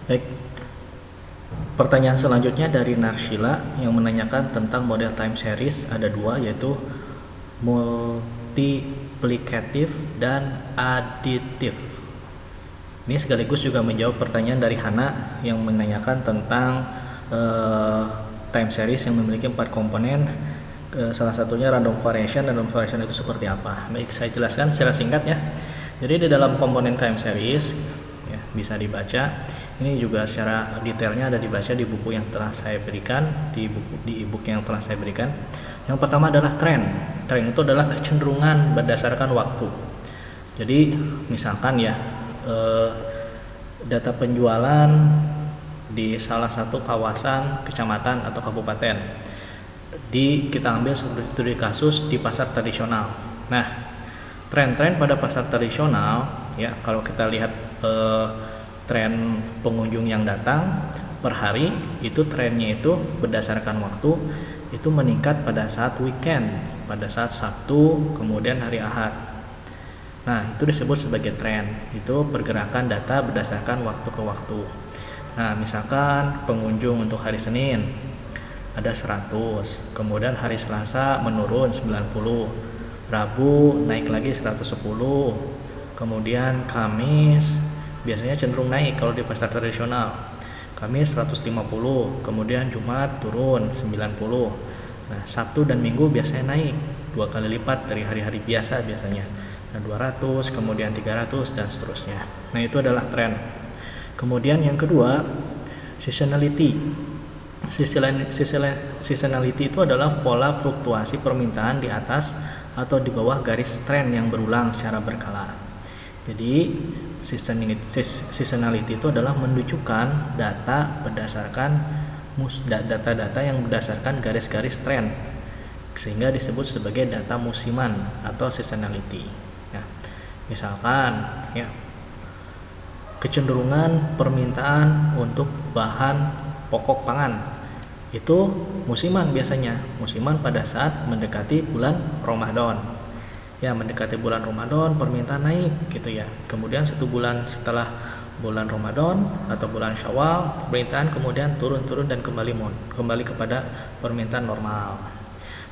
Baik, pertanyaan selanjutnya dari Narshila yang menanyakan tentang model time series. Ada dua, yaitu multiplicative dan additive. Ini sekaligus juga menjawab pertanyaan dari Hana yang menanyakan tentang time series yang memiliki 4 komponen. Salah satunya random variation. Random variation itu seperti apa? Baik, saya jelaskan secara singkat ya. Jadi di dalam komponen time series ya, bisa dibaca. Ini juga secara detailnya ada dibaca di buku yang telah saya berikan, di e-book yang telah saya berikan. Yang pertama adalah tren. Tren itu adalah kecenderungan berdasarkan waktu. Jadi misalkan ya, data penjualan di salah satu kawasan, kecamatan atau kabupaten, kita ambil studi kasus di pasar tradisional. Nah, tren-tren pada pasar tradisional ya, kalau kita lihat tren pengunjung yang datang per hari, itu trennya itu berdasarkan waktu itu meningkat pada saat weekend, pada saat Sabtu, kemudian hari Ahad. Nah, itu disebut sebagai tren. Itu pergerakan data berdasarkan waktu ke waktu. Nah, misalkan pengunjung untuk hari Senin ada 100, kemudian hari Selasa menurun 90, Rabu naik lagi 110, kemudian Kamis biasanya cenderung naik kalau di pasar tradisional. Kamis 150, kemudian Jumat turun 90. Nah, Sabtu dan Minggu biasanya naik 2 kali lipat dari hari-hari biasa biasanya. Nah, 200, kemudian 300 dan seterusnya. Nah, itu adalah tren. Kemudian yang kedua, seasonality. Seasonality itu adalah pola fluktuasi permintaan di atas atau di bawah garis tren yang berulang secara berkala. Jadi seasonality itu adalah menunjukkan data berdasarkan data-data yang berdasarkan garis-garis tren, sehingga disebut sebagai data musiman atau seasonality. Ya, misalkan ya, kecenderungan permintaan untuk bahan pokok pangan itu musiman, biasanya musiman pada saat mendekati bulan Ramadan. Ya, mendekati bulan Ramadan permintaan naik gitu ya. Kemudian 1 bulan setelah bulan Ramadan atau bulan Syawal, permintaan kemudian turun dan kembali kepada permintaan normal.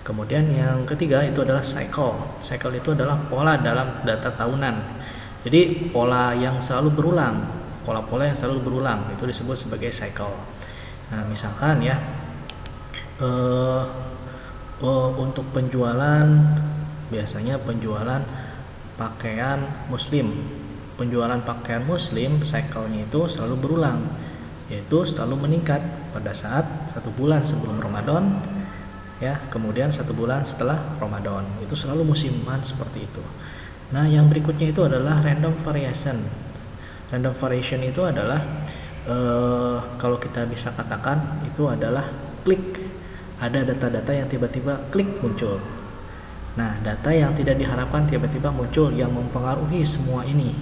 Kemudian yang ketiga itu adalah cycle. Cycle itu adalah pola dalam data tahunan. Jadi pola yang selalu berulang, pola-pola yang selalu berulang itu disebut sebagai cycle. Nah, misalkan ya, untuk penjualan, biasanya penjualan pakaian muslim. Penjualan pakaian muslim cycle-nya itu selalu berulang, yaitu selalu meningkat pada saat 1 bulan sebelum Ramadan ya, kemudian 1 bulan setelah Ramadan. Itu selalu musiman seperti itu. Nah, yang berikutnya itu adalah random variation. Random variation itu adalah kalau kita bisa katakan itu adalah klik. Ada data-data yang tiba-tiba klik muncul. Nah, data yang tidak diharapkan tiba-tiba muncul yang mempengaruhi semua ini.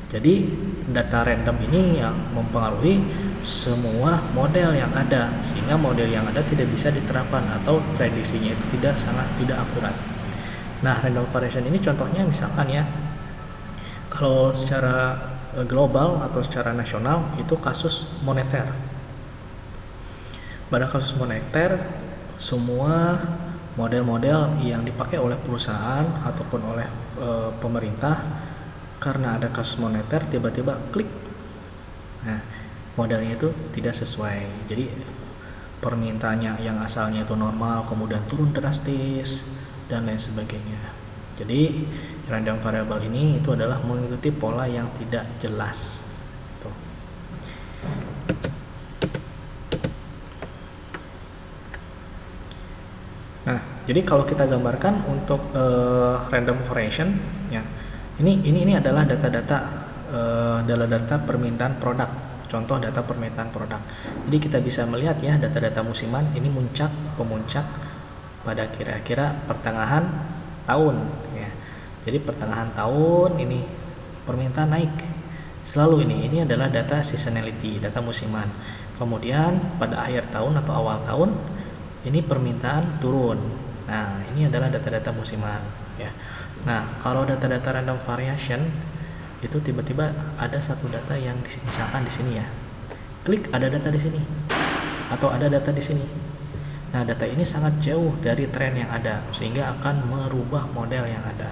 Jadi data random ini yang mempengaruhi semua model yang ada, sehingga model yang ada tidak bisa diterapkan atau prediksinya itu sangat tidak akurat. Nah, random variation ini contohnya misalkan ya, kalau secara global atau secara nasional itu kasus moneter. Pada kasus moneter, semua model-model yang dipakai oleh perusahaan ataupun oleh pemerintah, karena ada kasus moneter tiba-tiba klik. Nah, modelnya itu tidak sesuai. Jadi permintaannya yang asalnya itu normal kemudian turun drastis dan lain sebagainya. Jadi random variable ini itu adalah mengikuti pola yang tidak jelas. Tuh. Nah, jadi kalau kita gambarkan untuk random variation ya, ini adalah data-data data permintaan produk. Contoh data permintaan produk. Jadi kita bisa melihat ya, data-data musiman ini pemuncak pada kira-kira pertengahan tahun ya. Jadi pertengahan tahun ini permintaan naik. Selalu ini adalah data seasonality, data musiman. Kemudian pada akhir tahun atau awal tahun ini permintaan turun. Nah, ini adalah data-data musiman ya. Nah, kalau data-data random variation itu tiba-tiba ada satu data yang misalkan di sini ya. klik ada data di sini atau ada data di sini. Nah, data ini sangat jauh dari tren yang ada sehingga akan merubah model yang ada.